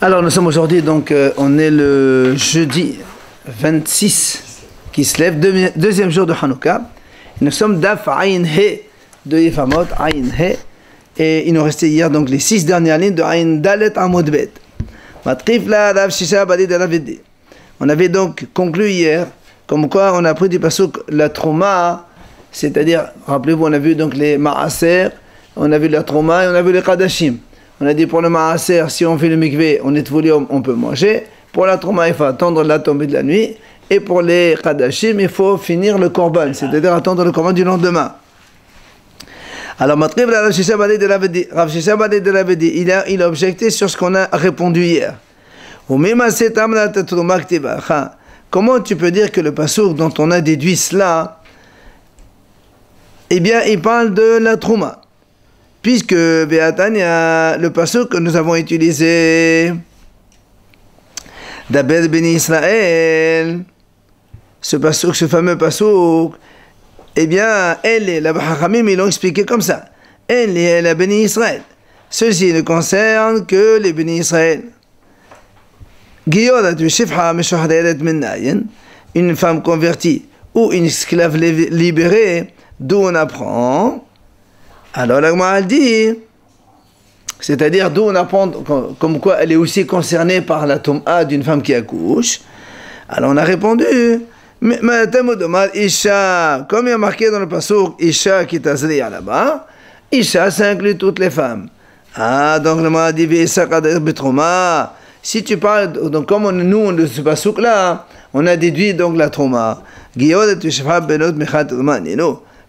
Alors nous sommes aujourd'hui, donc on est le jeudi 26 qui se lève, deuxième jour de Hanouka. Nous sommes Daf Ayin He de Yefamot, Ayin He. Et il nous restait hier donc les 6 dernières lignes de Ayin Dalet Amod Bet. Matrif la Rav Shisha Bali de Ravedi. On avait donc conclu hier, comme quoi on a pris du pasuk la trauma, c'est-à-dire, rappelez-vous, on a vu donc les Maaser, on a vu la trauma et on a vu les Kadashim. On a dit pour le Maaser, si on fait le mikvé, on est volume, on peut manger. Pour la trauma, il faut attendre la tombée de la nuit. Et pour les Kadashim, il faut finir le korban, c'est-à-dire attendre le korban du lendemain. Alors, Matrif la Rav Shisha Bali de Ravedi. Rav Shisha Bali de Ravedi, il a objecté sur ce qu'on a répondu hier. Comment tu peux dire que le pasuk dont on a déduit cela, eh bien, il parle de la trouma, puisque Be'atania, le pasuk que nous avons utilisé, d'Abed Beni Israël, ce pasuk, ce fameux pasuk, eh bien, elle et la Hachamim, ils l'ont expliqué comme ça. Elle et la Beni Israël. Ceci ne concerne que les Beni Israël. Une femme convertie ou une esclave libérée, d'où on apprend. Alors l'Agma dit, c'est-à-dire d'où on apprend comme quoi elle est aussi concernée par la tom'a d'une femme qui accouche. Alors on a répondu, Isha, comme il y a marqué dans le pasuk, Isha qui tazriya là-bas, Isha ça inclut toutes les femmes. Ah, donc le m'a dit, si tu parles, donc comme nous, de ce pasuk-là, on a déduit donc la trauma.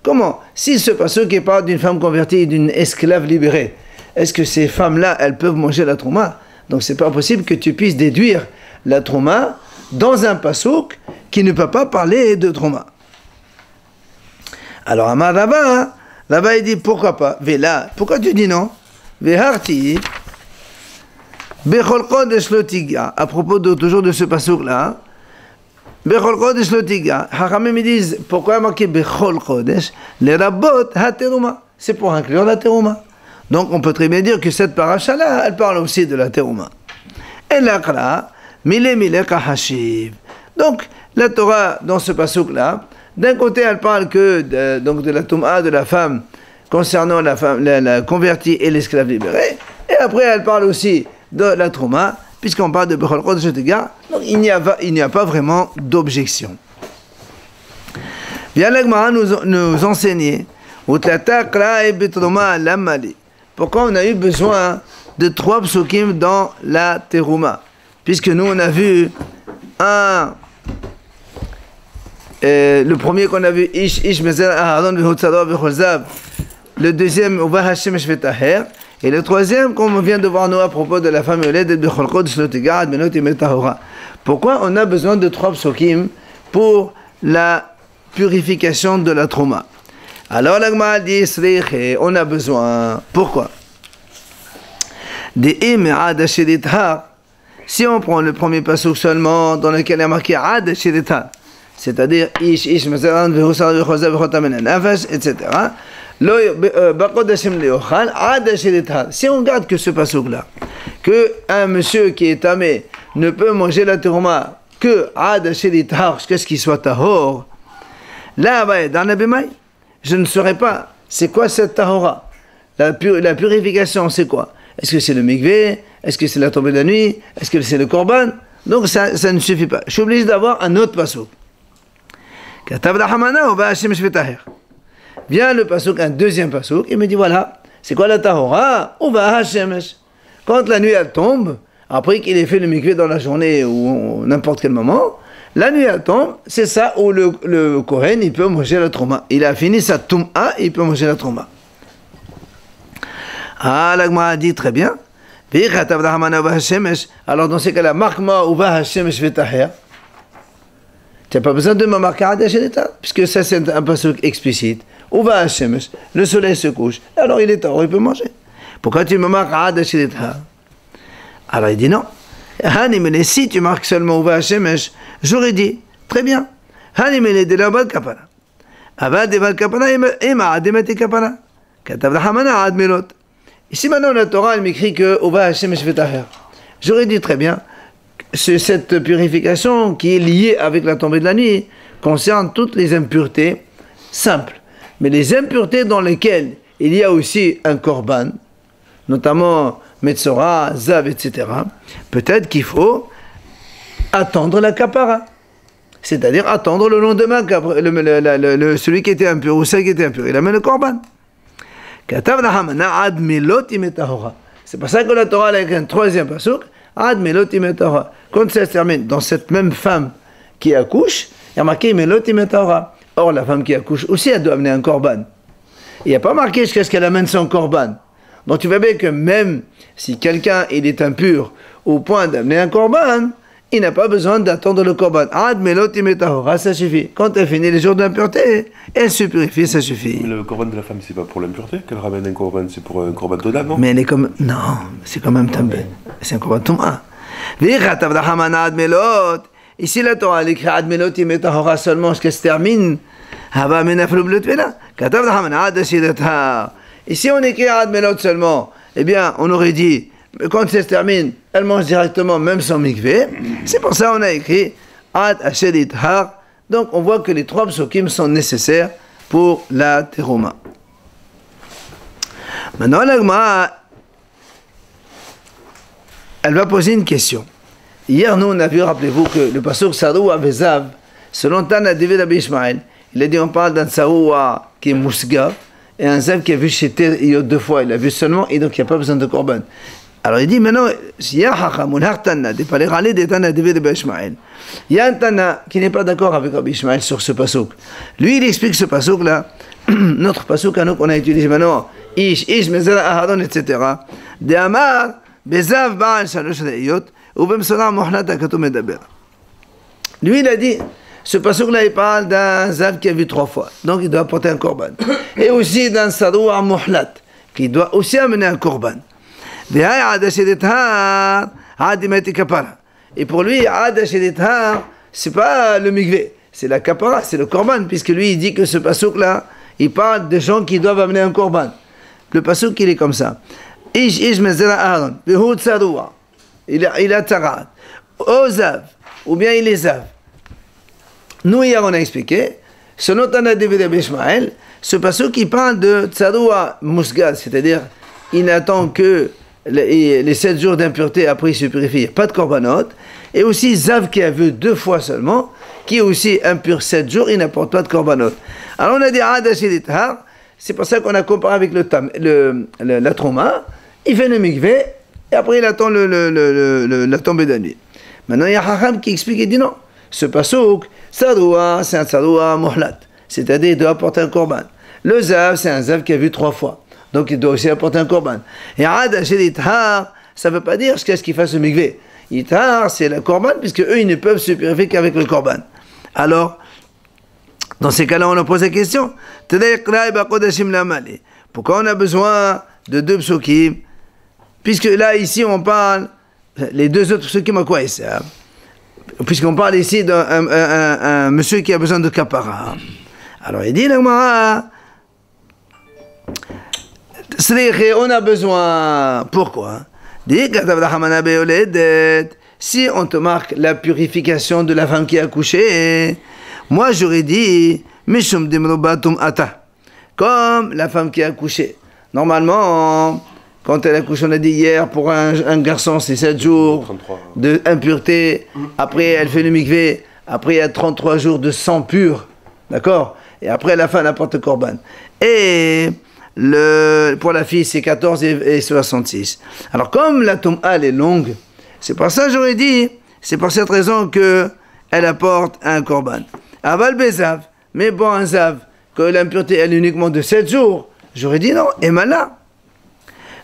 Comment? Si ce pasuk qui parle d'une femme convertie et d'une esclave libérée, est-ce que ces femmes-là, elles peuvent manger la trauma? Donc c'est pas possible que tu puisses déduire la trauma dans un pasuk qui ne peut pas parler de trauma. Alors Amar là-bas il dit pourquoi pas? Vela, pourquoi tu dis non? Veharti. Bechol Kodesh Lotiga, à propos toujours de ce pasuk-là, Bechol Kodesh Lotiga, Hachamim ils disent, pourquoi marquer Bechol Kodesh? Les rabot ha teruma, c'est pour inclure la teruma. Donc on peut très bien dire que cette paracha-là, elle parle aussi de la teruma. Et l'akra, mile kahashiv. Donc la Torah, dans ce pasuk-là, d'un côté elle parle que donc de la touma de la femme, concernant la femme, la convertie et l'esclave libéré, et après elle parle aussi de la trauma, puisqu'on parle de Bechol Kodesh Lotiga, donc il n'y a pas vraiment d'objection. Vient l'Agmara nous enseigner, pourquoi on a eu besoin de 3 psukim dans la terouma, puisque nous on a vu le premier qu'on a vu, Ish Mezer Aharon V'Hotzador V'Cholzav, le deuxième, Uva Hashem Shvetaher, et le troisième, comme on vient de voir nous à propos de la femme Yoled de Bechol Kodesh Lotiga, Admenot Imetahora. Pourquoi on a besoin de 3 psukim pour la purification de la trauma? Alors l'Agma dit, on a besoin. Pourquoi? Si on prend le premier pasuk seulement, dans lequel il y a marqué Ad Shedita, c'est-à-dire Ish Mezeran V'Husar V'Chozav V'Chotamen Nafesh, etc. Si on regarde que ce pasuk-là, que un monsieur qui est tamé ne peut manger la terouma que Ad Shedita, jusqu'à ce qu'il soit tahor, là, dans la Bemaï, je ne saurais pas, c'est quoi cette tahora? La purification, c'est quoi? Est-ce que c'est le mikvé? Est-ce que c'est la tombée de la nuit? Est-ce que c'est le korban? Donc ça ne suffit pas. Je suis obligé d'avoir un autre pasuk. Vient le pasuk, un deuxième pasuk, il me dit voilà, c'est quoi la tahora? Quand la nuit elle tombe, après qu'il ait fait le mikvé dans la journée ou n'importe quel moment, la nuit elle tombe, c'est ça où le Kohen il peut manger la trauma. Il a fini sa tum'a, il peut manger la trauma. Ah, l'Agma a dit très bien. Alors dans ces cas-là, marque-moi Uva Hashemesh V'Taher. Tu n'as pas besoin de me marquer Ad Shedita, puisque ça c'est un pasuk explicite. Uva Hashemesh, le soleil se couche, alors il est tard, il peut manger. Pourquoi tu me marques Ad Shedita? Alors il dit non. Hanimele, si tu marques seulement Uva Hashemesh, j'aurais dit, très bien. Hanimele de la Bal Kapana. Avad de Bal Kapana, Ema Ademete Kapana. Katav Hamana Admelot. Ici maintenant la Torah elle m'écrit que Uva Hashemesh V'Taher. J'aurais dit très bien, cette purification qui est liée avec la tombée de la nuit concerne toutes les impuretés simples. Mais les impuretés dans lesquelles il y a aussi un korban, notamment Metzora, Zav, etc., peut-être qu'il faut attendre la kapara. C'est-à-dire attendre le lendemain, celui qui était impur ou celle qui était impure. Il amène le korban. C'est pour ça que la Torah a écrit un troisième pasuk, Ad melot imet tahora. Quand ça se termine, dans cette même femme qui accouche, il y a marqué melot imet tahora. Or, la femme qui accouche aussi, elle doit amener un korban. Il n'y a pas marqué jusqu'à ce qu'elle amène son korban. Donc tu vois bien que même si quelqu'un il est impur au point d'amener un korban, il n'a pas besoin d'attendre le korban. Ad melot imet tahora, ça suffit. Quand elle finit les jours d'impureté, elle se purifie, ça suffit. Mais le korban de la femme, c'est pas pour l'impureté qu'elle ramène un korban, c'est pour un korban total, non? Mais elle est comme... Non, c'est quand même tombé. C'est un korban touma. Ici, la Torah, elle écrit Ad melot imet tahora seulement jusqu'à ce termine. Ici, on écrit Ad melot seulement. Eh bien, on aurait dit, quand ça se termine, elle mange directement, même sans mikvé. C'est pour ça qu'on a écrit Ad Ashelit Har. Donc, on voit que les trois psukim sont nécessaires pour la terouma. Maintenant, la Gemara, elle va poser une question. Hier, nous, on a vu, rappelez-vous, que le pasuk Saroua Vezav, selon Tana David Rabbi Ishmael, il a dit, on parle d'un Saroua qui est Mousga, et un Zav qui a vu chez Ter deux fois, il a vu seulement, et donc il n'y a pas besoin de korban. Alors il dit maintenant, il y a un Tana qui n'est pas d'accord avec Rabbi Ishmael sur ce pasuk. Lui, il explique ce pasuk-là, notre pasuk à nous qu'on a utilisé maintenant, Ish, Mezara, Aharon, etc. De Amar, Bezav, Baal, Shalosh, Re'iyot, ou Bemsona, Mohnat, Akato, Medaber. Lui, il a dit, ce pasuk-là, il parle d'un Zav qui a vu 3 fois, donc il doit apporter un korban. Et aussi d'un Saroua, Mohlat, qui doit aussi amener un korban. Et pour lui, c'est pas le mikvé, c'est la kapara, c'est le korban, puisque lui il dit que ce pasuk là, il parle de gens qui doivent amener un korban. Le pasuk il est comme ça. Il a tzarat, ozav, ou bien il est zav. Nous hier on a expliqué, selon Tana David Rabbi Ishmael, ce pasuk qui parle de tzaroua musgad, c'est-à-dire il n'attend que les 7 jours d'impureté, après il se purifie, pas de korbanot, et aussi Zav qui a vu 2 fois seulement, qui est aussi impur 7 jours, il n'apporte pas de korbanot. Alors on a dit Adashidit Har, c'est pour ça qu'on a comparé avec la trauma, il fait le mikvé, et après il attend la tombée de la nuit. Maintenant il y a Hacham qui explique, il dit non, ce pasuk, Saroua, c'est un Saroua Mohlat, c'est-à-dire il doit apporter un korban. Le Zav, c'est un Zav qui a vu 3 fois. Donc il doit aussi apporter un korban. Et Ad Ashelit Har, ça ne veut pas dire jusqu'à ce qu'il fasse le mikvé. Itar, c'est le korban, puisque eux, ils ne peuvent se purifier qu'avec le korban. Alors, dans ces cas-là, on a posé la question. Pourquoi on a besoin de 2 psukim? Puisque là, ici, on parle, les 2 autres psukim, à quoi c'est? Puisqu'on parle ici d'un monsieur qui a besoin de kapara. Alors il dit, on a besoin. Pourquoi? Si on te marque la purification de la femme qui a accouché, moi j'aurais dit comme la femme qui a accouché. Normalement, quand elle accouche, on a dit hier, pour un garçon, c'est 7 jours d'impureté. Après, elle fait le mikvé. Après, il y a 33 jours de sang pur. D'accord? Et après, à la fin, elle apporte le korban. Et pour la fille, c'est 14 et 66. Alors, comme la tom'a est longue, c'est pour ça que j'aurais dit, c'est pour cette raison qu'elle apporte un korban. Aval bezav, mais bon, un zav, que l'impureté elle est uniquement de 7 jours, j'aurais dit non, et malin.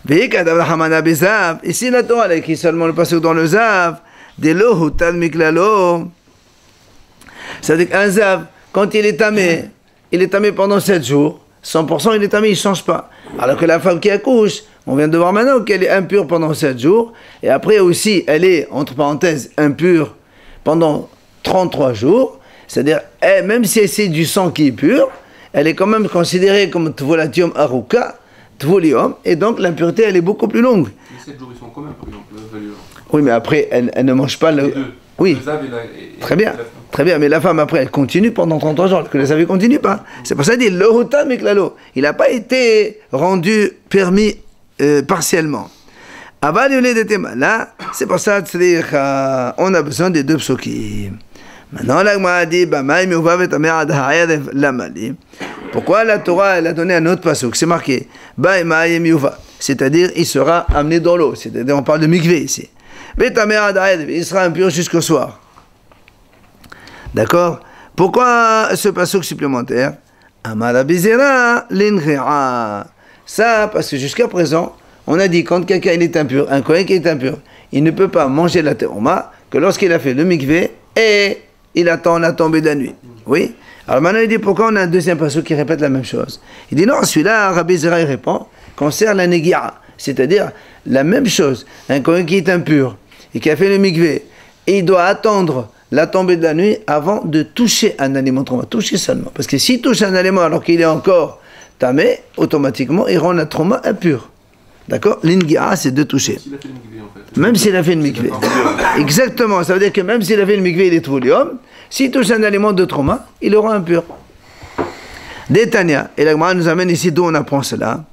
Ici, la Torah, elle écrit seulement le passage dans le zav, de l'eau, tal miklalo. C'est-à-dire qu'un zav, quand il est tamé pendant 7 jours, 100% il est tamé, il ne change pas. Alors que la femme qui accouche, on vient de voir maintenant qu'elle est impure pendant 7 jours, et après aussi, elle est, entre parenthèses, impure pendant 33 jours, c'est-à-dire, même si c'est du sang qui est pur, elle est quand même considérée comme tvolatium aruka, tvolium, et donc l'impureté, elle est beaucoup plus longue. 7 jours, ils sont communs, par exemple, la valeur. Oui, mais après, elle ne mange pas le... Les deux. Oui, Le zav et très bien, la femme. très bien, mais la femme après, elle continue pendant 33 jours, alors que le zav ne continue pas. C'est pour ça qu'il dit, le hutam miklalo. Il n'a pas été rendu permis partiellement. Aval yolé de tema. Là, c'est pour ça, c'est-à-dire qu'on a besoin des deux psukim. Maintenant, la Gemara dit, pourquoi la Torah elle a donné un autre pasuk? C'est marqué, c'est-à-dire il sera amené dans l'eau. C'est-à-dire on parle de mikvé ici. Il sera impur jusqu'au soir. D'accord? Pourquoi ce pasuk supplémentaire? Ça, parce que jusqu'à présent, on a dit quand quelqu'un il est impur, un kohen qui est impur, il ne peut pas manger la terouma que lorsqu'il a fait le mikvé et il attend la tombée de la nuit. Oui? Alors maintenant il dit pourquoi on a un deuxième pasuk qui répète la même chose? Il dit non, celui-là, Rabbi Zera il répond, concerne la negia, c'est-à-dire la même chose. Un kohen qui est impur et qui a fait le mikvé, et il doit attendre la tombée de la nuit avant de toucher un aliment trauma. Toucher seulement. Parce que s'il touche un aliment alors qu'il est encore tamé, automatiquement il rend la trauma impure. D'accord? L'ingia, c'est de toucher. S'il a fait le mikvé, en fait. Même s'il a fait une mikvé. Exactement. Ça veut dire que même s'il a fait une mikvé, il est volume. S'il touche un aliment de trauma, il aura impur. Détania. Et la Gemara nous amène ici d'où on apprend cela.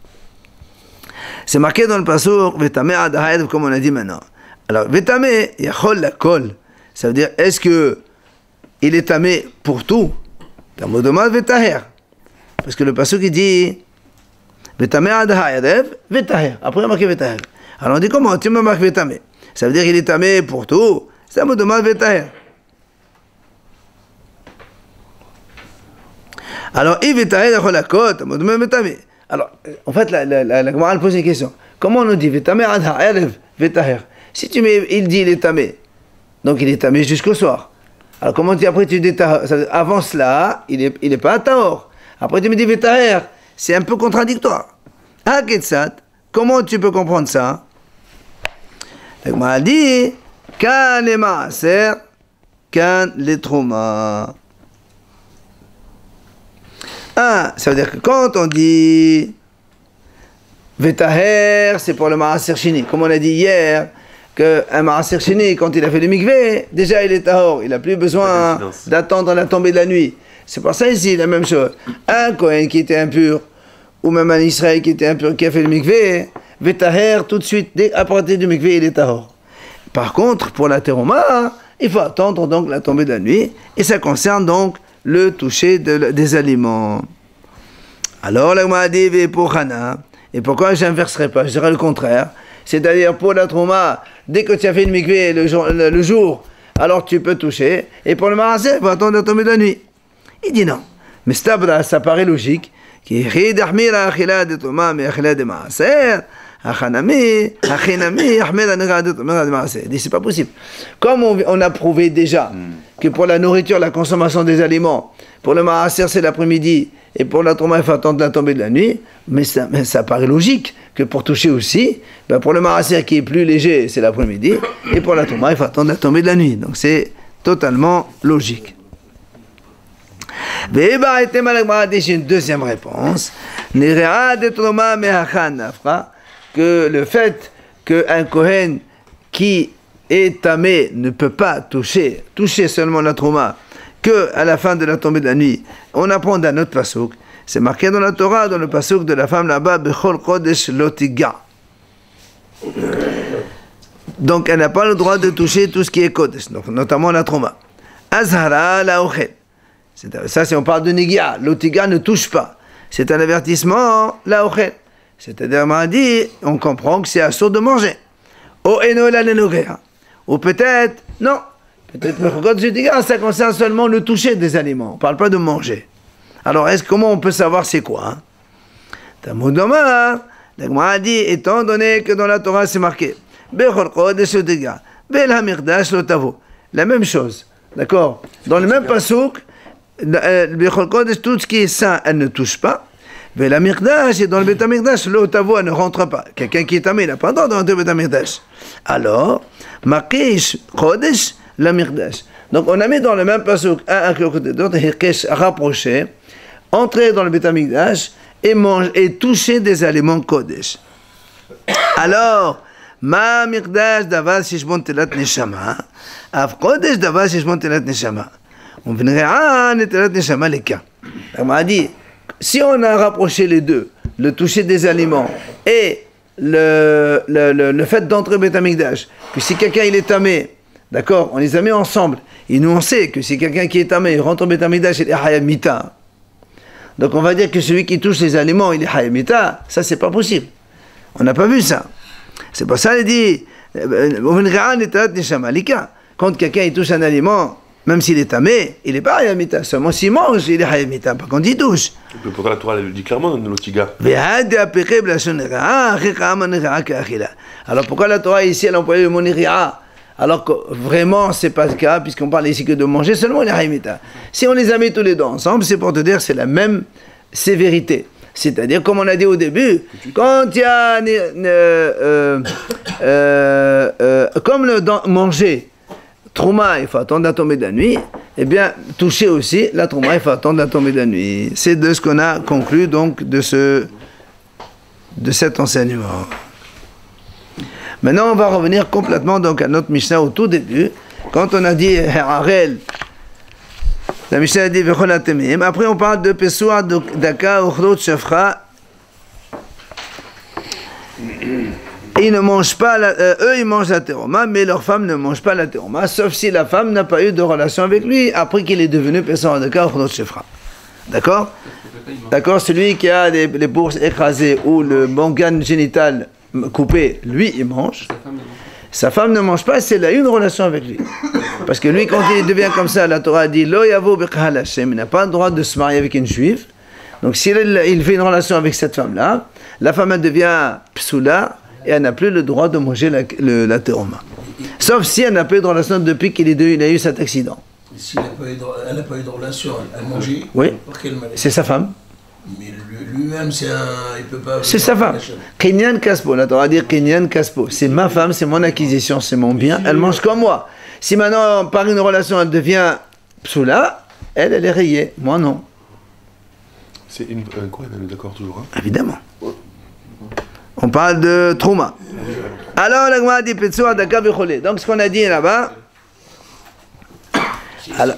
C'est marqué dans le passour, Vetame ad comme on a dit maintenant. Alors, Vetame, yachol la kol. Ça veut dire, est-ce que il est tamé pour tout? Tamodomad vetaher. Parce que le passour qui dit, Vetame ad hayadev, vetaher. Après, il a marqué vetaher. Alors, on dit comment? Tu me marques vetame. Ça veut dire qu'il est tamé pour tout. C'est tamodomad vetaher. Alors, il vetaher yachol la kol, tamodomad vetame. Alors, en fait, la Gemara pose une question. Comment on nous dit Vetame ad hayadev, vetaher? Si tu mets, il dit il est tamé. Donc il est tamé jusqu'au soir. Alors comment après tu dis avant cela, il est pas à tahor. Après tu me dis vetaher, c'est un peu contradictoire. Ah Ketsat, comment tu peux comprendre ça? Donc m'a dit kan les maaser, kan les trauma. Ah, ça veut dire que quand on dit vetaher, c'est pour le maaser shini, comme on a dit hier. Qu'un maaser sheni, quand il a fait le mikvé, déjà il est tahor, il n'a plus besoin d'attendre la tombée de la nuit. C'est pour ça ici la même chose. Un Kohen qui était impur, ou même un Israël qui était impur, qui a fait le mikvé, vetaher tout de suite, à partir du mikvé, il est tahor. Par contre, pour la terouma, il faut attendre donc la tombée de la nuit, et ça concerne donc le toucher des aliments. Alors, la Gemara dit, pour Hana, et pourquoi je n'inverserai pas, je dirais le contraire. C'est-à-dire pour la trauma, dès que tu as fait une mikvé le jour, alors tu peux toucher. Et pour le maaser, il faut attendre la tombée de la nuit. Il dit non. Mais ça paraît logique. Il dit c'est pas possible. Comme on a prouvé déjà que pour la nourriture, la consommation des aliments, pour le maaser c'est l'après-midi, et pour la trauma, il faut attendre la tombée de la nuit, mais ça paraît logique que pour toucher aussi, ben pour le maaser qui est plus léger, c'est l'après-midi, et pour la trauma, il faut attendre la tombée de la nuit. Donc c'est totalement logique. J'ai une deuxième réponse. Que le fait qu'un Kohen qui est tamé ne peut pas toucher seulement la trauma, que à la fin de la tombée de la nuit, on apprend d'un autre pasuk. C'est marqué dans la Torah, dans le pasuk de la femme là-bas, Bechol Kodesh Lotiga. Donc elle n'a pas le droit de toucher tout ce qui est Kodesh, donc notamment la trauma. Azhara la ochel. Ça, si on parle de Negia, Lotiga ne touche pas. C'est un avertissement, la ochel. C'est-à-dire, on m'a dit, on comprend que c'est assourd de manger. O eno la nenogea. Ou peut-être, non. Peut-être ça concerne seulement le toucher des aliments. On ne parle pas de manger. Alors, comment on peut savoir c'est quoi? Tamoudoma, la Gemara a dit, étant donné que dans la Torah c'est marqué, la même chose, d'accord? Dans le même pasuk, tout ce qui est saint, elle ne touche pas. Mais la mirdash, et dans le Betamikdash, l'otavo, elle ne rentre pas. Quelqu'un qui est tamé, il n'a pas le droit de rentrer au Betamikdash. Alors, makish, chodesh, la mirdash. Donc, on a mis dans le même pasuk, un côté de l'autre, hirkesh, rapproché, entrer dans le Betamikdash et toucher des aliments kodesh. Alors, מה מקדש דבר שיש בו נטילת נשמה, אף קודש דבר שיש בו נטילת נשמה. ונראה נטילת נשמה לקה. On m'a dit, si on a rapproché les deux, le toucher des aliments et le fait d'entrer au Beth Amikdash, que si quelqu'un il est tamé, d'accord, on les a mis ensemble, et nous on sait que si quelqu'un qui est tamé, il rentre au Beth Amikdash, il est hayamita. Donc on va dire que celui qui touche les aliments, il est hayamita, ça c'est pas possible. On n'a pas vu ça. C'est pour ça qu'il dit, quand quelqu'un il touche un aliment, même s'il est tamé, il n'est pas hayamita. Seulement s'il mange, il est hayamita. Pas quand il touche. Pourtant la Torah elle le dit clairement dans l'Otiga. Alors pourquoi la Torah ici elle a employé le mot niri'a? Alors que vraiment c'est pas le cas, puisqu'on parle ici que de manger seulement il est hayamita. Si on les a mis tous les deux ensemble, c'est pour te dire c'est la même sévérité. C'est-à-dire, comme on a dit au début, quand il y a comme manger Trouma, il faut attendre la tombée de la nuit, eh bien, toucher aussi la Trouma, il faut attendre la tombée de la nuit. C'est de ce qu'on a conclu donc de cet enseignement. Maintenant, on va revenir complètement donc à notre Mishnah au tout début, quand on a dit Harel. La Mishnah a dit Vecholatemim. Après, on parle de Pessoa, Daka, Ochlot, Shafra. Ils ne mangent pas, eux ils mangent la teroma, mais leur femme ne mange pas la teroma, sauf si la femme n'a pas eu de relation avec lui après qu'il est devenu Pessoa, Daka, Ochlot, Shafra. D'accord? D'accord, celui qui a les bourses écrasées ou le organe génital coupé, lui il mange. Sa femme ne mange pas si elle a eu une relation avec lui. Parce que lui, quand il devient comme ça, la Torah dit Lo yavo b'kahal Hashem, il n'a pas le droit de se marier avec une juive. Donc s'il fait une relation avec cette femme-là, la femme elle devient psoula et elle n'a plus le droit de manger la teroma. Sauf si elle n'a pas eu de relation depuis qu'il a eu cet accident. Si elle n'a pas eu de relation, elle mangeait. Oui, par quelle maladie? c'est sa femme. Mais lui-même, il peut pas. C'est sa femme. Kenyan Kaspo, la Torah dit Kenyan Kaspo. C'est ma femme, c'est mon acquisition, c'est mon bien. Elle mange comme moi. Si maintenant, par une relation, elle devient psoula, elle est rayée. Moi, non. C'est quoi, elle est d'accord toujours, hein? Évidemment. On parle de Trouma. Alors, la Gemara dit Petsoa Daka Vechole. Donc, ce qu'on a dit là-bas.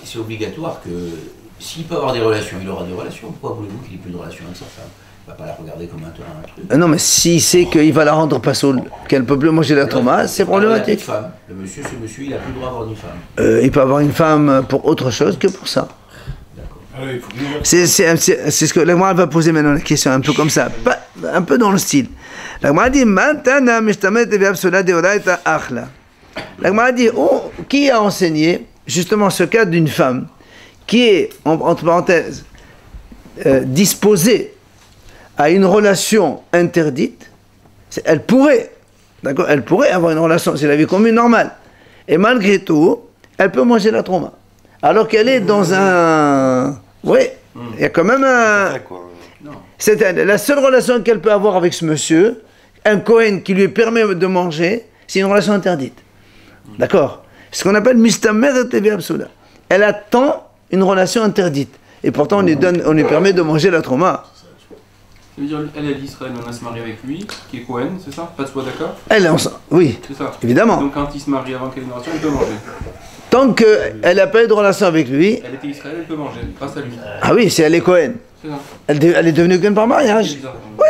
C'est obligatoire que s'il peut avoir des relations, il aura des relations. Pourquoi voulez-vous qu'il ait plus de relations avec sa femme? Il ne va pas la regarder comme un truc. Non, mais s'il sait qu'il va la rendre pas saoule, qu'elle ne peut plus manger la Trouma, c'est problématique. Le monsieur, ce monsieur, il n'a plus le droit d'avoir une femme. Il peut avoir une femme pour autre chose que pour ça. C'est ce que la Gemara va poser maintenant la question, un peu comme ça, un peu dans le style. La Gemara dit Mantana mishtamet ve'apsola deoraita achla. La Gemara dit qui a enseigné justement ce cas d'une femme qui est, entre parenthèses, disposée à une relation interdite. Elle pourrait, d'accord, elle pourrait avoir une relation, c'est la vie commune normale. Et malgré tout, elle peut manger la trauma. Alors qu'elle est dans un... Oui, il y a quand même un... C'est la seule relation qu'elle peut avoir avec ce monsieur, un Kohen qui lui permet de manger, c'est une relation interdite. D'accord? Ce qu'on appelle Mistameret Levi Absoula. Elle attend une relation interdite. Et pourtant, on lui permet de manger la trauma. Ça veut dire, elle est d'Israël, on a se marié avec lui, qui est Cohen, c'est ça? Pas de soi, d'accord? Oui, c'est ça. Évidemment. Donc quand il se marie avant qu'elle ait une relation, elle peut manger. Tant qu'elle n'a pas eu de relation avec lui... Elle était Israël, elle peut manger, grâce à lui. Ah oui, si elle est Cohen. C'est ça. Elle est devenue Cohen par mariage. Oui.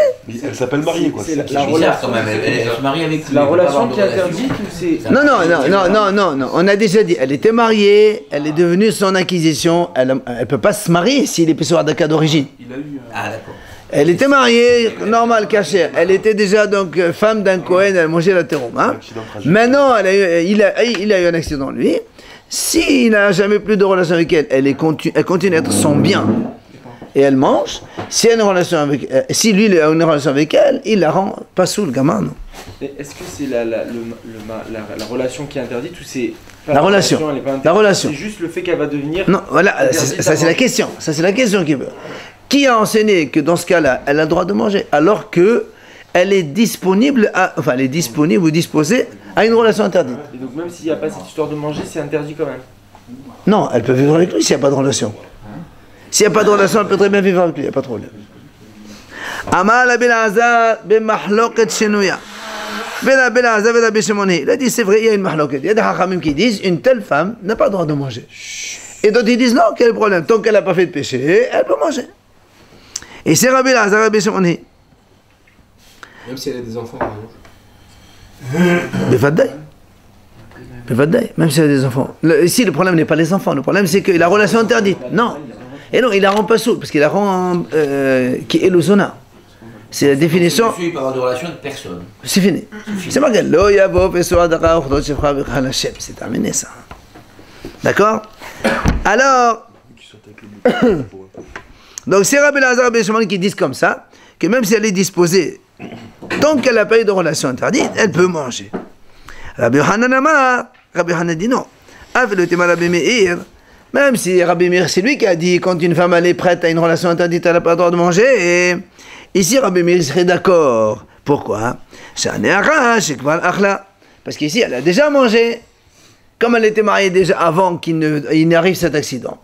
Elle s'appelle mariée, quoi. C'est bizarre quand même, elle se marie avec lui. La relation qui est interdite ou c'est... Non, on a déjà dit, elle était mariée, elle est devenue son acquisition, elle ne peut pas se marier s'il est Pessoa Daka d'origine. Il a eu... Ah d'accord. Elle était mariée, normal, cachère. Elle était déjà donc femme d'un Cohen, elle mangeait la teroma. Maintenant, il a eu un accident, lui. S'il n'a jamais plus de relation avec elle, elle continue à être son bien. Et elle mange. Si lui il a une relation avec elle, il la rend pas sous le gamin, non. Est-ce que c'est la relation qui est interdite ou c'est... La relation. La relation. C'est juste le fait qu'elle va devenir... Non, voilà, ça c'est la question. Ça c'est la question qui veut. Qui a enseigné que dans ce cas-là, elle a le droit de manger alors que elle est disponible ou disposée à une relation interdite. Et donc même s'il n'y a pas cette histoire de manger, c'est interdit quand même. Non, elle peut vivre avec lui s'il n'y a pas de relation. S'il n'y a pas de relation, elle peut très bien vivre avec lui, il n'y a pas de problème. Amal ben Azar ben Mahloket Shenouya. Il a dit, c'est vrai, il y a une mahloket. Il y a des hachamim qui disent, une telle femme n'a pas le droit de manger. Et d'autres, ils disent, non, quel est le problème? Tant qu'elle n'a pas fait de péché, elle peut manger. Et c'est Rabbi Elazar, Rabbi Shimon. Même si elle a des enfants, par exemple. Bevadai, même si elle a des enfants. Ici, le problème n'est pas les enfants. Le problème, c'est que la relation interdite. Non. Et non, il la rend pas sourde, parce qu'il la rend qui est l'ozona. C'est la définition. Monsieur, il peut avoir de relations avec personne. C'est fini. C'est marqué. C'est terminé ça. D'accord? Alors, donc c'est Rabbi Elazar et Rabbi Shimon qui disent comme ça, que même si elle est disposée, tant qu'elle n'a pas eu de relation interdite, elle peut manger. Rabbi Hanan Amar, Rabbi Hanan dit non. Rabbi Meir, même si Rabbi Meir, c'est lui qui a dit quand une femme elle est prête à une relation interdite, elle n'a pas le droit de manger. Et ici, Rabbi Meir serait d'accord. Pourquoi? Parce qu'ici, elle a déjà mangé. Comme elle était mariée déjà avant qu'il n'arrive cet accident.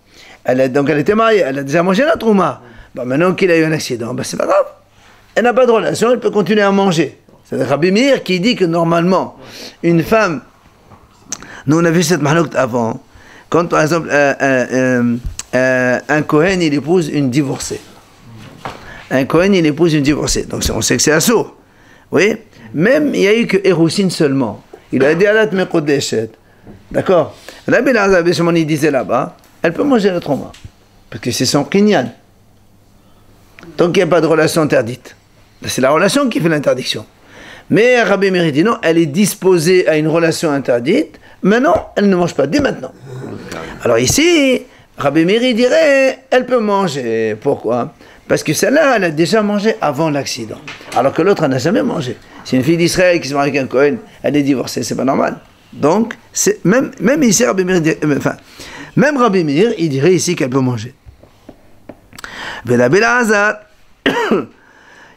Donc elle était mariée, elle a déjà mangé la trouma. Bon, maintenant qu'il a eu un accident, c'est pas grave. Elle n'a pas de relation, elle peut continuer à manger. C'est Rabbi Meir qui dit que normalement, une femme, nous on a vu cette mahloukta avant, quand par exemple un Kohen il épouse une divorcée. Un Kohen il épouse une divorcée. Donc on sait que c'est assourd. Oui. Même il n'y a eu que Héroussine seulement. Il a dit Alat Mekodeshet. D'accord? Rabbi Elazar Rabbi Shimon il disait là-bas, elle peut manger la trauma. Parce que c'est son kinyan. Tant qu'il n'y a pas de relation interdite. C'est la relation qui fait l'interdiction. Mais Rabbi Meir dit non, elle est disposée à une relation interdite, maintenant, elle ne mange pas, dès maintenant. Alors ici, Rabbi Meir dirait, elle peut manger. Pourquoi? Parce que celle-là, elle a déjà mangé avant l'accident. Alors que l'autre, elle n'a jamais mangé. C'est une fille d'Israël qui se marie avec un Kohen, elle est divorcée, c'est pas normal. Donc, même ici, Rabbi Meir, même Rabbi Meir, il dirait ici qu'elle peut manger. Rabbi Elazar,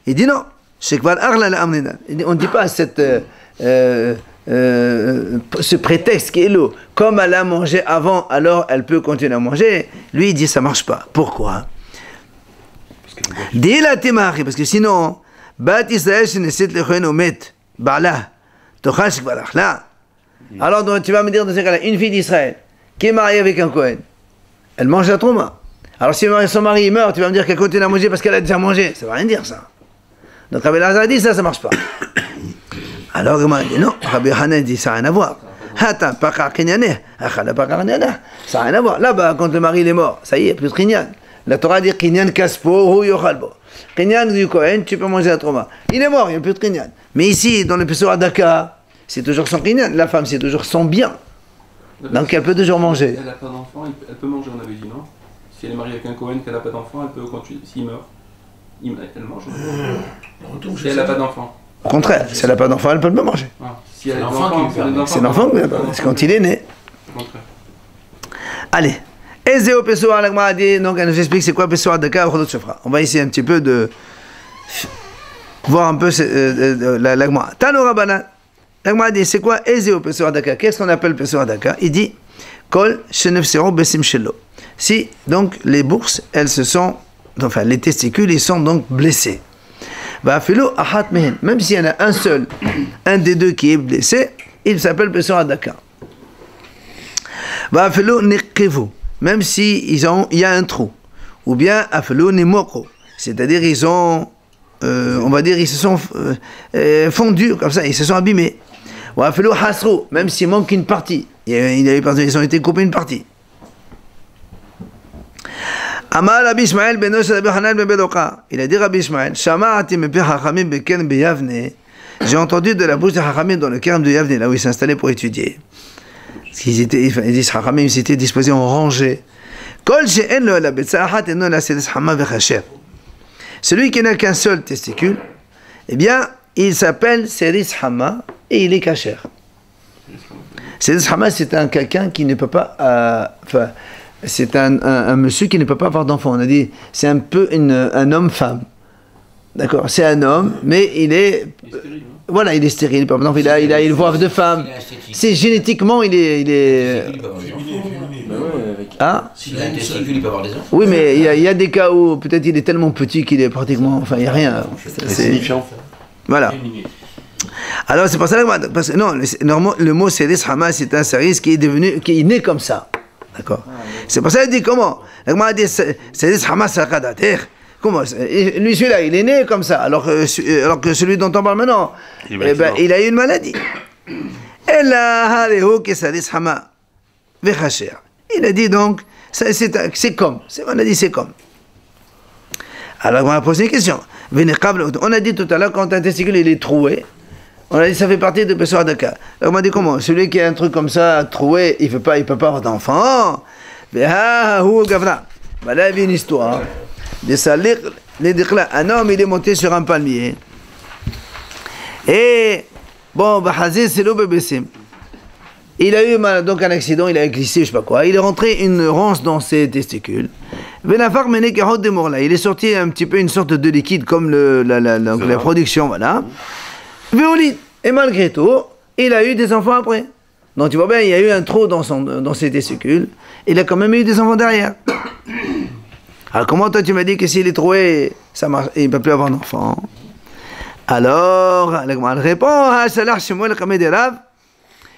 il dit non. On ne dit pas ce prétexte qui est là. Comme elle a mangé avant, alors elle peut continuer à manger. Lui, il dit ça ne marche pas. Pourquoi? Parce que sinon, alors donc, tu vas me dire dans ce cas-là, une fille d'Israël qui est mariée avec un Kohen, elle mange la trouma. Alors si son mari meurt, tu vas me dire qu'elle continue à manger parce qu'elle a déjà mangé. Ça ne veut rien dire ça. Donc Rabbi Elazar dit ça ne marche pas. Alors il dit non, Rabbi Hanan dit ça n'a rien à voir. Ça n'a rien à voir. Là-bas, quand le mari est mort, ça y est, il n'y a plus de kinyan. La Torah dit kinyan kaspo hu yochalbo. Kinyan du Kohen, tu peux manger la trouma. Il est mort, il n'y a plus de kinyan. Mais ici, dans le Pessoa Daka, c'est toujours son kinyan. La femme, c'est toujours son bien. Donc elle peut toujours manger. Elle n'a pas d'enfant, elle peut manger, on avait dit, non? Si elle est mariée avec un Kohen, qu'elle n'a pas d'enfant, elle peut continuer. S'il meurt, elle mange. Si elle n'a pas d'enfant. Au contraire, si elle n'a pas d'enfant, elle peut pas manger. Ah, si elle a des enfants, c'est l'enfant qui c'est quand il est né. Au contraire. Allez. Ezeo Pessoa, l'agma a dit, donc elle nous explique c'est quoi Pessoa de Ka, on va essayer un petit peu de voir un peu l'agma. Tano Rabbanan. L'agma a dit c'est quoi Ezeo Pessoa de Ka? Qu'est-ce qu'on appelle Pessoa de Ka? Il dit Kol Shenefsero Besim Shelo. Si donc les bourses, elles se sont, enfin les testicules, ils sont donc blessés. Même s'il y en a un seul, un des deux qui est blessé, il s'appelle Pessoa Daka. Même si il y a un trou, ou bien c'est-à-dire ils ont, on va dire ils se sont fondus comme ça, ils se sont abîmés. Même s'il manque une partie, ils ont été coupés une partie. Amar Rabbi Ishmael ben Rabbi Hanan ben Bedoka. Il a dit Rabbi Ishmael, Shama'ati mepi Hachamim beken beyavne. J'ai entendu de la bouche de Hachamim dans le Kerem de Yavne, là où ils s'installaient pour étudier. Parce qu'ils étaient, ils disent Hachamim, ils étaient disposés en rangée. Kol she'en lo la betzahat eno la sedes hama vechasher. Celui qui n'a qu'un seul testicule, eh bien, il s'appelle Seris Hama et il est kasher. Seris Hama, c'est quelqu'un qui ne peut pas, c'est un monsieur qui ne peut pas avoir d'enfant. On a dit, c'est un peu un homme-femme. D'accord, c'est un homme, mais il est... Voilà, il est stérile. Par exemple, il a une voix de femme. C'est génétiquement, il est... Ah? S'il a un testicule, il peut avoir des enfants. Oui, mais il y a des cas où peut-être il est tellement petit qu'il est pratiquement... Enfin, il n'y a rien. C'est signifiant. Voilà. Alors c'est pour ça que, parce que non, le mot Sedis Hama, c'est un service qui est né comme ça. D'accord. C'est pour ça qu'il dit comment. La Gemara dit Sedis Hama Sakadater. Comment? Lui, celui-là, il est né comme ça, alors que celui dont on parle maintenant, il a eu une maladie. Et là, il a dit donc, c'est comme. On a dit c'est comme. Alors on va poser une question. On a dit tout à l'heure, quand un testicule il est troué, on a dit ça fait partie de Pessoa Daka. Alors on m'a dit comment? Celui qui a un truc comme ça troué, il peut pas avoir d'enfant. Là, il y a une histoire. Un homme il est monté sur un palmier. Et bon, c'est l'obébessim. Il a eu donc un accident, il a glissé, je sais pas quoi. Il est rentré une ronce dans ses testicules. Il est sorti un petit peu une sorte de liquide comme la production, voilà. Et malgré tout, il a eu des enfants après. Donc tu vois bien, il y a eu un trou dans ses testicules. Il a quand même eu des enfants derrière. Alors comment toi tu m'as dit que s'il est troué, ça marche, il ne peut plus avoir d'enfant? Alors, elle répond,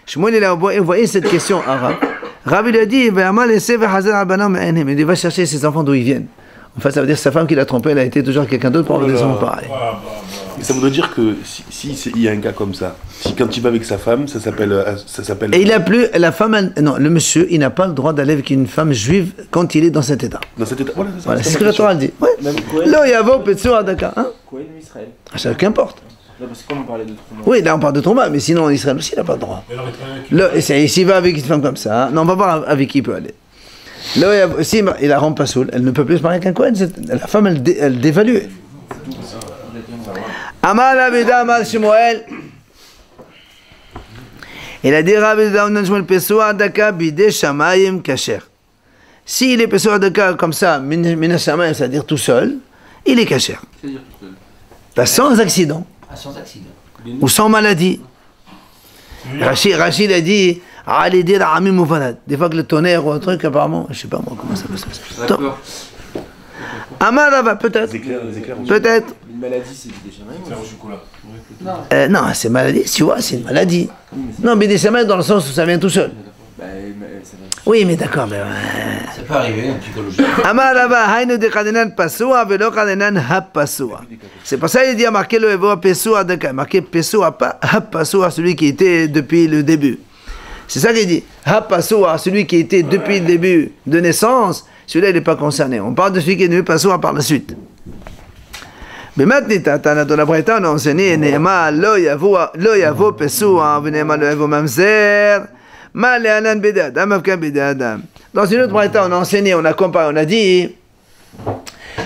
Shmuel il a envoyé cette question à Rav. Rav il a dit, il va chercher ses enfants d'où ils viennent. En fait, ça veut dire que sa femme qui l'a trompé, elle a été toujours quelqu'un d'autre pour avoir des enfants pareils. Et ça voudrait dire que si il y a un cas comme ça, si quand il va avec sa femme, ça s'appelle. Et il a plus la femme, non, le monsieur, il n'a pas le droit d'aller avec une femme juive quand il est dans cet état. Dans cet état, voilà, c'est ça. Voilà, c'est ce que la Torah dit. Ouais. Là, il y a vos petits à Dakar, hein. Cohen ou Israël? Ça qu'importe. Là, parce qu'on parlait de trauma. Oui, là on parle de trauma, mais sinon en Israël aussi, il n'a pas le droit. S'il va avec une femme comme ça, non, on va voir avec qui il peut aller. Là, si il a pas soul, elle ne peut plus se marier avec un Cohen, la femme, elle dévalue. Amal Abida, Amal Shmuel. Il a dit Rabida, on a Shmuel Pessoa Daka, Bide Shamayim Kacher. S'il est Pessoa Daka comme ça, Mina Shamayim, c'est-à-dire tout seul, il est Kacher. C'est-à-dire tout seul. Sans accident. Ah, sans accident. Ou sans maladie. Rachid a dit allez dire à Amim Moufanad. Des fois que le tonnerre ou un truc, apparemment, je sais pas moi comment ça peut se passer. Amarava, peut-être. Peut-être. Une maladie, c'est des chamaïs. C'est au chocolat. Non, c'est maladie, tu vois, c'est une maladie. Non, mais des chamaïs dans le sens où ça vient tout seul. Oui, mais d'accord, mais. Ça peut arriver en psychologie. Amarava, hainu de kadenan pasua, velo kadenan hap pasua. C'est pour ça qu'il dit à marquer le evo pesua de marquer pesua pas hap pasua, celui qui était depuis le début. C'est ça qu'il dit. Hap pasua, celui qui était depuis le début de naissance, celui-là il n'est pas concerné. On parle de celui qui est devenu pasua par la suite. Mais maintenant, dans la Bretagne, on a enseigné Neema lo yavo pesua, venema lo yavo mamzer. Dans une autre braïta, on a enseigné, on a comparé, on a dit,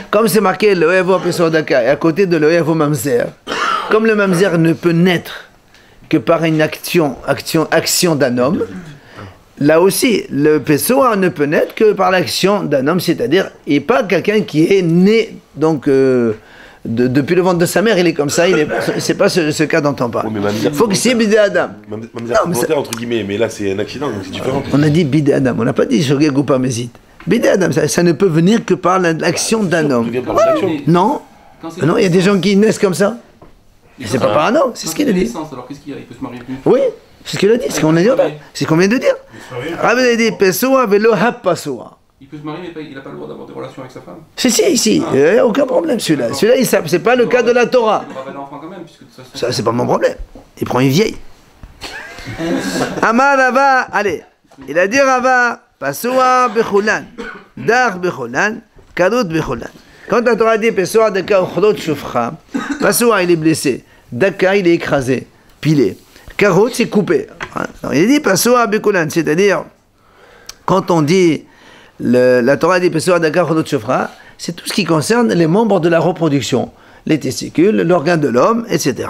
comme c'est marqué le Evo Pesodaka, et à côté de le Evo Mamzer, comme le Mamzer ne peut naître que par une action d'un homme, là aussi, le Pessoa ne peut naître que par l'action d'un homme, c'est-à-dire, et pas quelqu'un qui est né, donc, depuis le ventre de sa mère, il est comme ça, c'est pas ce cas dont on parle. Il faut que c'est Bidé Adam. Volontaire entre guillemets, mais là c'est un accident, donc c'est différent. On a dit Bidé Adam, on n'a pas dit Shogeg ou Parmésit. Bidé Adam, ça ne peut venir que par l'action d'un homme. Non, non, il y a des gens qui naissent comme ça. C'est pas par un homme, c'est ce qu'il a dit. Alors qu'est-ce qu'il y a? Il peut se marier plus. Oui, c'est ce qu'il a dit, c'est ce qu'on a dit. C'est ce qu'on vient de dire. Rabbi a dit Pessoa velo hap passoa. Il peut se marier, mais il n'a pas le droit d'avoir des relations avec sa femme. Si, il n'y a aucun problème celui-là. Celui-là, c'est pas le cas de la Torah. Il aura pas d'enfant quand même, puisque de toute façon. Ça, c'est pas mon problème. Il prend une vieille. Amar Rava, allez. Il a dit Rava, Passoa bechulan, dar bechulan, kadut bechulan. Quand la Torah dit Pessoa daka uchlot shufcha, Passoa il est blessé, daka il est écrasé, pilé. Karot c'est coupé. Il a dit Passoa bechulan, c'est-à-dire, quand on dit la Torah dit Pessoa daka uchlot shufcha, c'est tout ce qui concerne les membres de la reproduction, les testicules, l'organe de l'homme, etc.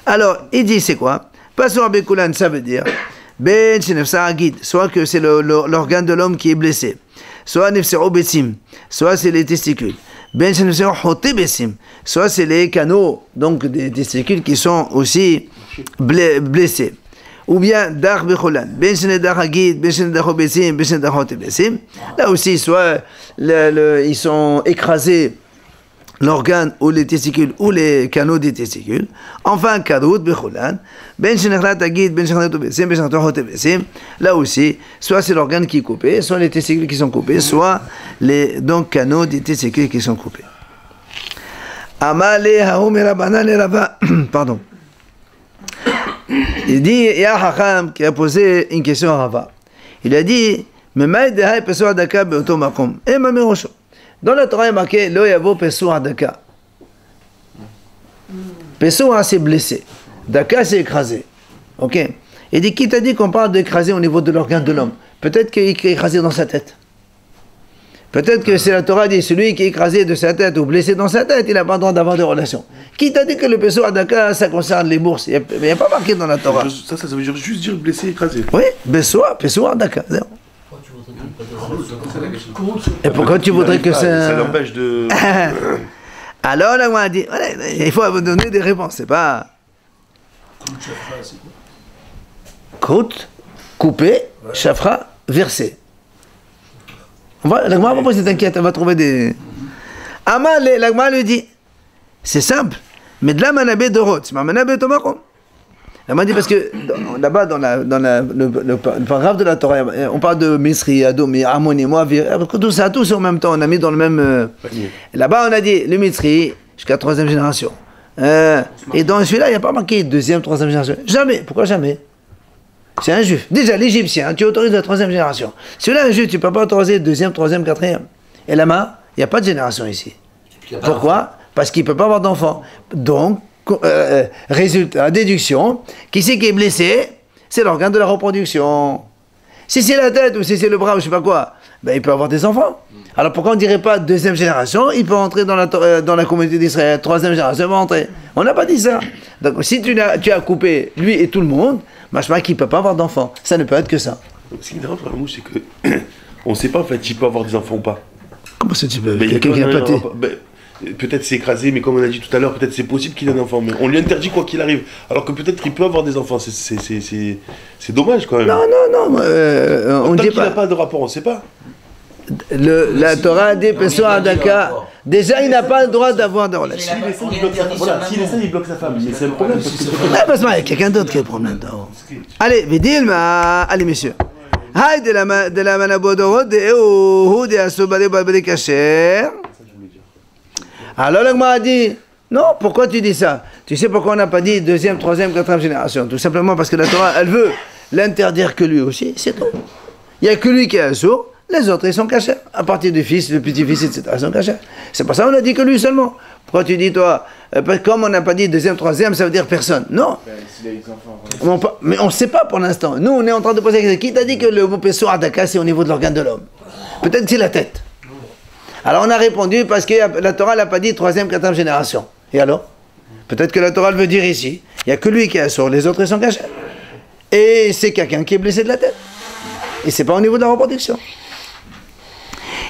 Alors, il dit c'est quoi? Passoa bechulan, ça veut dire Ben Shenefsa Agid, soit que c'est l'organe de l'homme qui est blessé, soit Nefsero Bessim, soit c'est les testicules, Ben Shenefsero Hote Bessim, soit c'est les canaux, donc des testicules qui sont aussi blessés, ou bien Dar Becholan, Ben Shenedar Agid, Ben Shenedar Bessim, Ben Shenedar Hote Bessim, là aussi, soit ils sont écrasés l'organe ou les testicules ou les canaux des testicules. Enfin, kadout bechulan, ben shenechlat agid, ben shenechlat obesim, ben shenechlat obesim. Là aussi, soit c'est l'organe qui est coupé, soit les testicules qui sont coupés, soit les donc canaux des testicules qui sont coupés. Amale haoum rabanan et rava. Pardon. Il dit, il y a un Hacham qui a posé une question à Rava. Il a dit, mais maïdehai peso adaka beoto makom. Et mamirosho. Dans la Torah, il est marqué Lo yavo pesour daka. Pesour, c'est blessé. Daka, c'est écrasé. Ok. Il dit qui t'a dit qu'on parle d'écraser au niveau de l'organe de l'homme? Peut-être qu'il est écrasé dans sa tête. Peut-être que c'est la Torah dit celui qui est écrasé de sa tête ou blessé dans sa tête, il n'a pas le droit d'avoir de relations. Qui t'a dit que le pesour daka, ça concerne les bourses? Il n'y a pas marqué dans la Torah. Ça veut juste dire blessé, écrasé. Oui, pesour daka. Et pourquoi tu voudrais que ça... Ça l'empêche de... Alors là, on a dit, voilà, il faut vous donner des réponses, c'est pas... Croûte, coupé, chafra, versé. L'agma va poser, t'inquiète, elle va trouver des... Amal, l'agma lui dit, c'est simple, mais de la manabé de rot, c'est ma manabé de tomakom. Elle m'a dit parce que là-bas dans le paragraphe de la Torah, on parle de Misri, Adomi, Ammoni, Moavir, tout ça, tous en même temps, on a mis dans le même... Là-bas on a dit le Misri jusqu'à 3e génération. Et dans celui-là, il n'y a pas marqué 2e, 3e génération. Jamais. Pourquoi jamais? C'est un juif. Déjà l'Égyptien, tu autorises la 3e génération. Celui-là, un juif, tu ne peux pas autoriser 2e, 3e, 4e. Et là-bas, il n'y a pas de génération ici. Pourquoi? Parce qu'il ne peut pas avoir d'enfant. Donc, résultat, déduction, qui c'est qui est blessé? C'est l'organe de la reproduction. Si c'est la tête ou si c'est le bras ou je sais pas quoi, ben il peut avoir des enfants. Alors pourquoi on ne dirait pas 2e génération? Il peut entrer dans la communauté d'Israël, 3e génération, il va entrer. On n'a pas dit ça. Donc si tu as coupé lui et tout le monde, machma qu'il ne peut pas avoir d'enfants. Ça ne peut être que ça. Ce qui est drôle, c'est que on ne sait pas en fait s'il peut avoir des enfants ou pas. Comment ça tu peux? Quelqu'un qui a pété. Peut-être c'est écrasé, mais comme on a dit tout à l'heure, peut-être c'est possible qu'il ait un enfant. Mais on lui interdit quoi qu'il arrive. Alors que peut-être qu'il peut avoir des enfants. C'est dommage quand même. Non, on dit dit qu'il n'a pas de rapport, on ne sait pas. La Torah dit Pesour Daka. Déjà, il n'a pas le droit d'avoir de relations. S'il essaie, il bloque sa femme. Mais c'est un problème. Parce qu'il y a quelqu'un d'autre qui a le problème. Allez, Vidilma. Allez, messieurs. Haï de la manabodoro de Eouhou de Asobale Babele Kacher. Alors l'agma a dit, non, pourquoi tu dis ça? Tu sais pourquoi on n'a pas dit 2e, 3e, 4e génération? Tout simplement parce que la Torah, elle veut l'interdire que lui aussi, c'est tout. Il n'y a que lui qui est un sourd, les autres ils sont cachés. À partir du fils, du petit-fils, etc., ils sont cachés. C'est pour ça qu'on a dit que lui seulement. Pourquoi tu dis toi, comme on n'a pas dit 2e, 3e, ça veut dire personne? Non. Mais on ne sait pas pour l'instant. Nous, on est en train de poser la question. Qui t'a dit que le mot Pesour Daka, c'est au niveau de l'organe de l'homme? Peut-être que c'est la tête. Alors on a répondu parce que la Torah n'a pas dit 3e, 4e génération. Et alors? Peut-être que la Torah veut dire ici, il n'y a que lui qui est sourd, les autres ils sont cachés. Et c'est quelqu'un qui est blessé de la tête. Et c'est pas au niveau de la reproduction.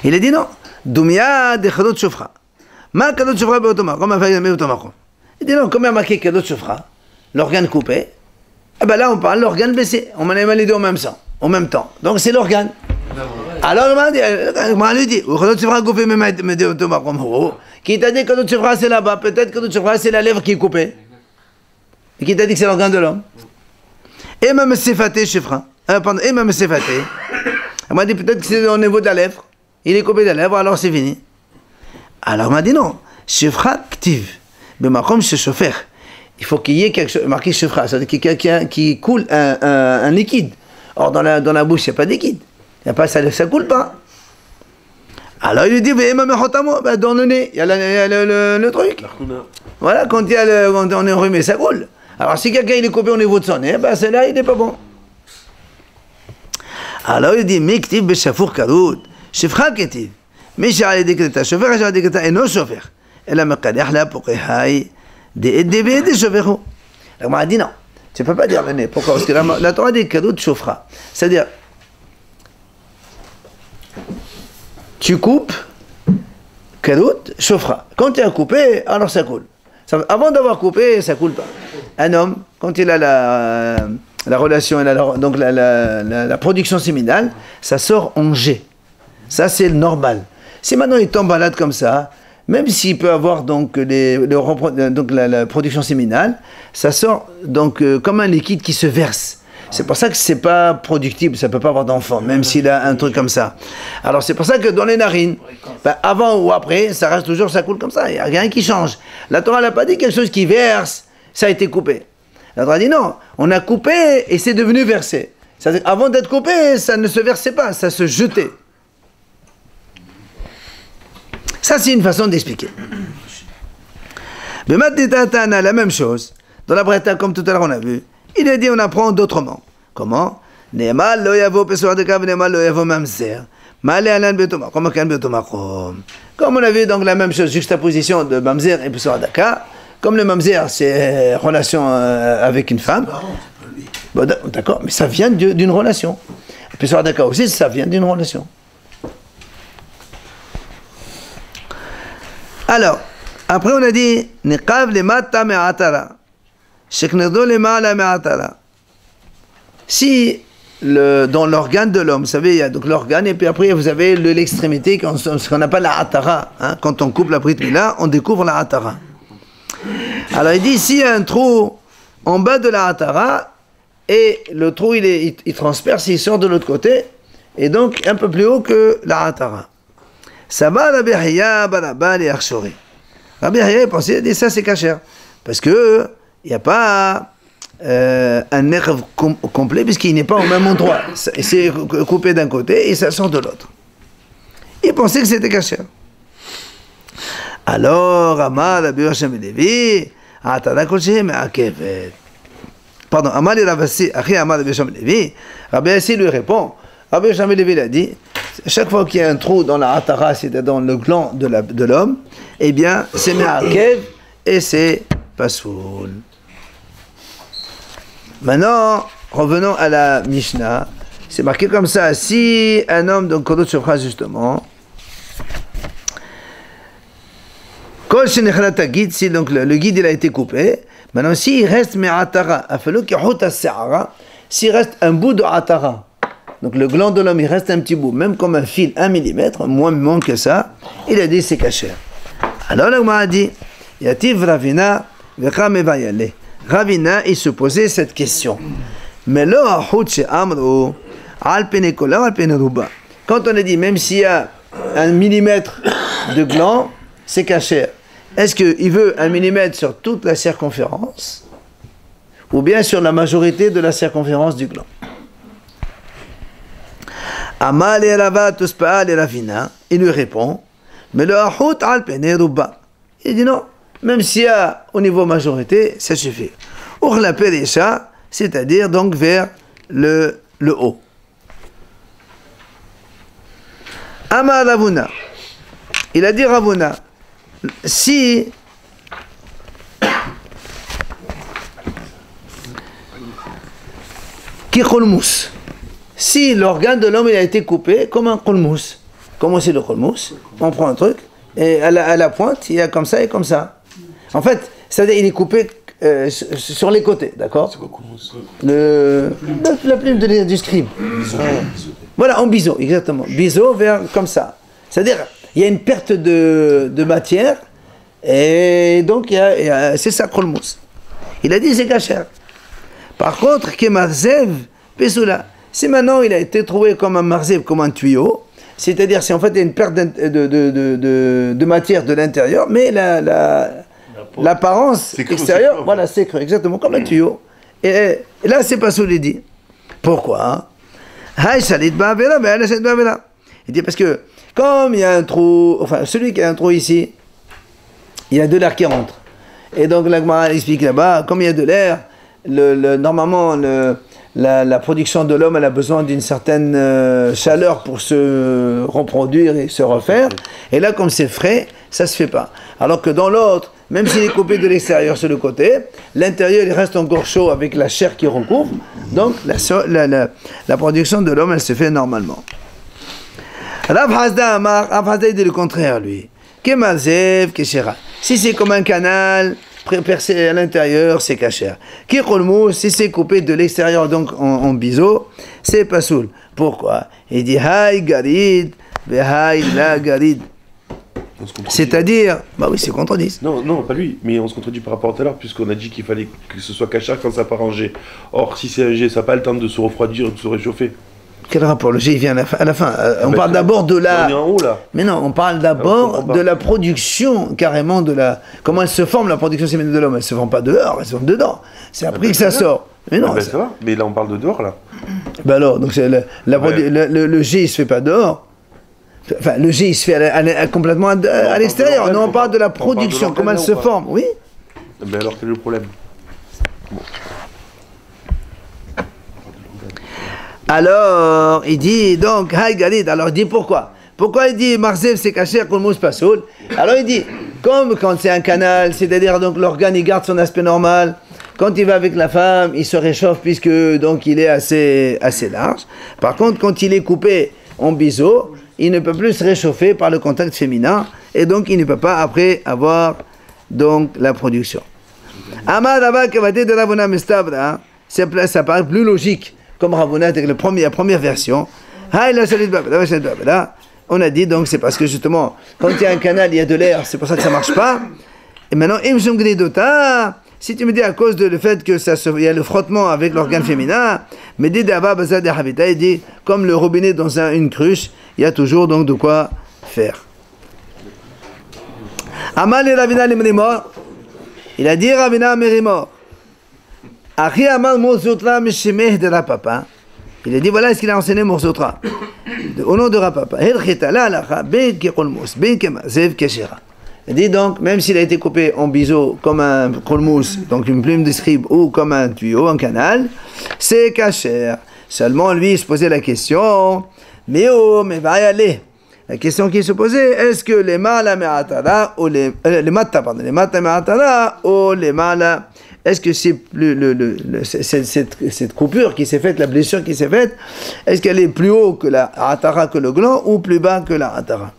Il a dit non. Doumia de Chadot Shofra. Ma Chadot Shofra be'otoma. Il dit non, comme il y a marqué Chadot Shofra, l'organe coupé, eh ben là on parle de l'organe blessé. On m'en a mal les deux en même temps. Donc c'est l'organe. Alors on lui dit, qui t'a dit que notre chevra c'est là-bas? Peut-être que notre chevra c'est la lèvre qui est coupée. Et qui t'a dit que c'est l'organe de l'homme? Et même séfaté chevra. Et même séfaté. Elle m'a dit peut-être que c'est au niveau de la lèvre. Il est coupé de la lèvre, alors c'est fini. Alors elle m'a dit non. Chevra active. Mais comme chez chauffeur, il faut qu'il y ait quelque chose marqué chevra, c'est-à-dire qu'il y a quelqu'un qui coule un liquide. Or dans la bouche il n'y a pas de liquide. Il y a pas, ça ne coule pas. Alors il lui dit, dans le nez, il y a le truc. Voilà, quand on est enrhumé, ça coule. Alors si quelqu'un il est coupé au niveau de son nez, ben celui-là il n'est pas bon. Alors il dit, Miktiv Beshafour Kadout, Shifra Ketiv, Mishal Dekreta, Chauffeur, Mishal Dekreta, et non chauffeur. Et là, Mekadeh, là, pour qu'il des chauffeurs. Alors on m'a dit non, tu ne peux pas dire le nez. Pourquoi? Parce que la Torah dit Kadout Chauffra. C'est-à-dire, tu coupes, kadout, chauffera. Quand tu as coupé, alors ça coule. Avant d'avoir coupé, ça coule pas. Un homme, quand il a la relation, donc la production séminale, ça sort en jet. Ça c'est le normal. Si maintenant il tombe malade comme ça, même s'il peut avoir donc, donc la production séminale, ça sort donc comme un liquide qui se verse. C'est pour ça que c'est pas productible, ça peut pas avoir d'enfant, même s'il a un truc comme ça. Alors c'est pour ça que dans les narines, avant ou après, ça reste toujours, ça coule comme ça, il n'y a rien qui change. La Torah n'a pas dit quelque chose qui verse, ça a été coupé. La Torah dit non, on a coupé et c'est devenu versé. C'est-à-dire, avant d'être coupé, ça ne se versait pas, ça se jetait. Ça c'est une façon d'expliquer. Mais maintenant, la même chose, dans la Breta, comme tout à l'heure on a vu, il a dit on apprend d'autrement. Comment? Comme on a vu donc la même chose, juxtaposition de Mamzer et Pessoa Daka. Comme le Mamzer c'est relation avec une femme. Bon, d'accord, mais ça vient d'une relation. Pessoa Daka aussi, ça vient d'une relation. Alors, après on a dit Niqav le mata me'atara. Si dans l'organe de l'homme, vous savez, il y a donc l'organe et puis après vous avez l'extrémité, ce qu'on appelle la atara. Hein, quand on coupe la brit mila, on découvre la atara. Alors il dit s'il y a un trou en bas de la atara et le trou il transperce, il sort de l'autre côté et donc un peu plus haut que la atara. Ça va Rabbi Hiya barabal et archori. Rabbi Hiya pensait, il dit ça c'est kasher parce que il n'y a pas un nerf complet puisqu'il n'est pas au même endroit. C'est coupé d'un côté et ça sort de l'autre. Il pensait que c'était caché. Alors, Amar Rabbi Hashem Levi, pardon, Amar Ravasi, Amar Rabbi Hashem Levi, Rabbi Hassi lui répond, Rabbi Hashem Levi l'a dit, chaque fois qu'il y a un trou dans la atara, c'est-à-dire dans le gland de l'homme, eh bien, c'est Me'akev et c'est Pasoul. Maintenant, revenons à la Mishnah. C'est marqué comme ça. Si un homme, donc Kodot Shofra justement, si donc le guide il a été coupé, maintenant s'il reste Me'atara, s'il reste un bout de Atara, donc le gland de l'homme il reste un petit bout, même comme un fil, 1 mm, moins que ça, il a dit c'est caché. Alors là, on m'a dit, Yativ Ravina, Vecha Mevayale. Ravina, il se posait cette question. Mais là, quand on a dit, même s'il y a 1 millimètre de gland, c'est caché. Est-ce qu'il veut 1 millimètre sur toute la circonférence ou bien sur la majorité de la circonférence du gland? Amal et Rava Tuspa et Ravina, il lui répond, mais le Ahout al Peneruba. Il dit non. Même s'il y a au niveau majorité, ça suffit. Urla Peresha, c'est-à-dire donc vers le haut. Amar Ravuna. Il a dit Ravuna, si Kikolmous, si l'organe de l'homme il a été coupé comme un kolmous. Comment c'est le kolmous? On prend un truc et à la pointe, il y a comme ça et comme ça. En fait, c'est-à-dire il est coupé sur les côtés, d'accord? La plume du scribe. Voilà, en biseau, exactement. Biseau vers comme ça. C'est-à-dire, il y a une perte de matière et donc c'est ça kolmous. Il a dit c'est kasher. Par contre, kemarzev pesula. Si maintenant il a été trouvé comme un marzev, comme un tuyau, c'est-à-dire si en fait il y a une perte de matière de l'intérieur, mais l'apparence extérieure, voilà, c'est creux, exactement comme un tuyau. Et là, c'est pas dit. Pourquoi? Il dit parce que comme il y a un trou, enfin celui qui a un trou ici, il y a de l'air qui rentre. Et donc la Gemara explique là-bas, comme il y a de l'air, normalement la production de l'homme elle a besoin d'une certaine chaleur pour se reproduire et se refaire. Et là, comme c'est frais, ça se fait pas. Alors que dans l'autre, même s'il est coupé de l'extérieur sur le côté, l'intérieur il reste encore chaud avec la chair qui recouvre. Donc la production de l'homme elle se fait normalement. Rav Hasda dit le contraire lui. Kemalzev keshera. Si c'est comme un canal percé à l'intérieur, c'est kasher. Kikolmous, si c'est coupé de l'extérieur, donc en biseau, c'est pasoul. Pourquoi? Il dit Hay garid, Hay la garid. On se contredit. C'est-à-dire, bah oui, c'est contredit. Non, non, pas lui, mais on se contredit par rapport à tout à l'heure, puisqu'on a dit qu'il fallait que ce soit cachère quand ça part en jet. Or, si c'est un jet, ça n'a pas le temps de se refroidir ou de se réchauffer. Quel rapport? Le jet, il vient à la fin. On ben, parle d'abord de la... On est en haut, là. Mais non, on parle d'abord de la production, carrément, de la... Comment elle se forme, la production séminale de l'homme? Elle se forme pas dehors, elle se forme dedans. C'est après que ça sort. Mais non, ça va. Mais là, on parle de dehors, là. Ben alors, donc c'est le jet, il se fait pas dehors. Enfin, le jet, il se fait complètement à l'extérieur. Non, on parle de la production, comment elle se forme. Oui. Mais alors, quel est le problème? Bon. Alors, il dit donc, Haï Galid, alors il dit pourquoi? Pourquoi il dit Marzev c'est caché qu'on mousse pas saoul? Alors il dit, comme quand c'est un canal, c'est-à-dire donc l'organe il garde son aspect normal, quand il va avec la femme, il se réchauffe puisque donc il est assez large. Par contre, quand il est coupé en biseau, il ne peut plus se réchauffer par le contact féminin et donc il ne peut pas après avoir donc la production. Amad Abba Kavate de Ravuna Mestabra, ça paraît plus logique. Comme Ravuna avec la première version. On a dit donc c'est parce que justement quand il y a un canal il y a de l'air, c'est pour ça que ça marche pas. Et maintenant si tu me dis à cause du fait que il y a le frottement avec l'organe féminin, mais dit il dit comme le robinet dans une cruche, il y a toujours donc de quoi faire. Amal et Ravina Limrimor, il a dit Ravina Merimor. Il a dit voilà ce qu'il a enseigné Morzotra au nom de Rapapa. Il dit donc même s'il a été coupé en biseau comme un kolmous, donc une plume de scribe ou comme un tuyau, un canal, c'est kasher. Seulement lui il se posait la question, mais va y aller. La question qui se posait, est-ce que les mala me'atara ou les mata me'atara ou les mala, est-ce que c'est plus cette coupure qui s'est faite, la blessure qui s'est faite, est-ce qu'elle est plus haut que la atara, que le gland, ou plus bas que la atara?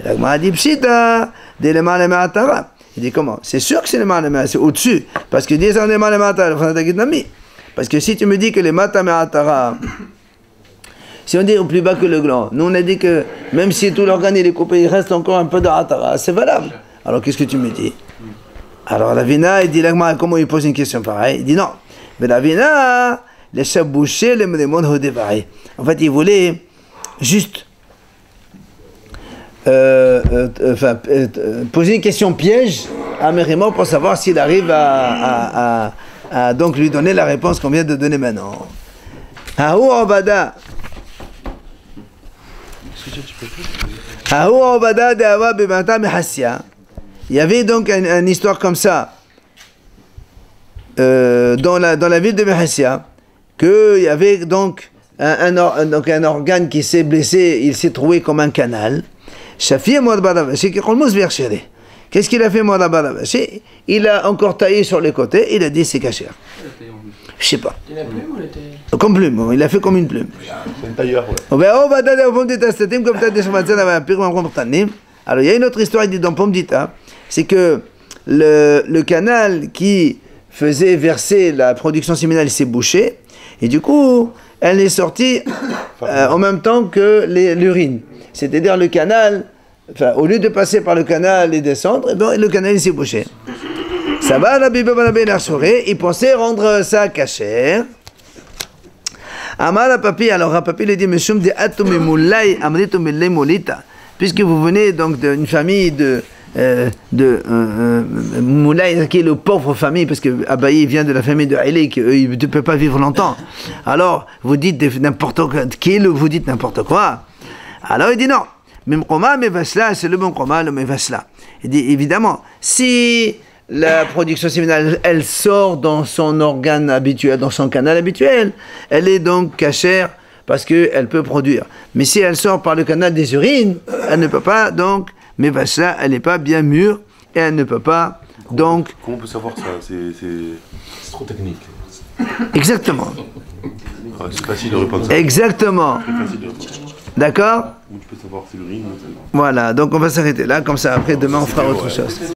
La Gemara dit pshita de les mala me'atara. Il dit comment? C'est sûr que c'est les mala me'atara, c'est au-dessus, parce que disant les mala me'atara, parce que si tu me dis que les mata me'atara, si on dit au plus bas que le gland, nous on a dit que même si tout l'organe il est coupé, il reste encore un peu de atara, c'est valable. Alors qu'est-ce que tu me dis? Alors Ravina, il dit comment il pose une question pareille? Il dit non. Mais Ravina, les chabouchés, les mnémon hodévaré. En fait, il voulait juste poser une question piège à Mérimor pour savoir s'il arrive à donc lui donner la réponse qu'on vient de donner maintenant. Ahou Obada. Ahou Obada de Awa Bebanta Mehassia. Il y avait donc une histoire comme ça dans la ville de Mehassia, qu'il y avait donc un organe qui s'est blessé, il s'est trouvé comme un canal. Qu'est-ce qu'il a fait Mourad? Il a encore taillé sur les côtés, il a dit c'est caché. Je sais pas. Comme plume, il a fait comme une plume. C'est un tailleur, ouais. Alors il y a une autre histoire, il dit dans Pomdita, c'est que le canal qui faisait verser la production séminale s'est bouché, et du coup, elle est sortie en même temps que l'urine. C'est-à-dire le canal, au lieu de passer par le canal et descendre, le canal s'est bouché. Ça va, la Bible il pensait rendre ça cachère. Amar Papi, alors Papi lui dit, Meshum de Atomi Moulay, Amritum Millay Molita. Puisque vous venez donc d'une famille de Moulay, qui est le pauvre famille, parce que Abaye vient de la famille de Haïlé, qui ne peut pas vivre longtemps. Alors, vous dites n'importe quoi, vous dites n'importe quoi. Alors il dit non. Même Koma, mais Vasla, c'est le bon Koma, le Mevasla. Il dit évidemment, si la production séminale, elle sort dans son organe habituel, dans son canal habituel, elle est donc cachère, parce qu'elle peut produire. Mais si elle sort par le canal des urines, elle ne peut pas, donc, mais ça, elle n'est pas bien mûre, et elle ne peut pas, donc... Comment on peut savoir ça? C'est trop technique. Exactement. Ah, c'est facile de répondre ça. Exactement. D'accord? Ou tu peux savoir c'est l'urine. Voilà, donc on va s'arrêter là, comme ça, après, demain, on fera autre chose.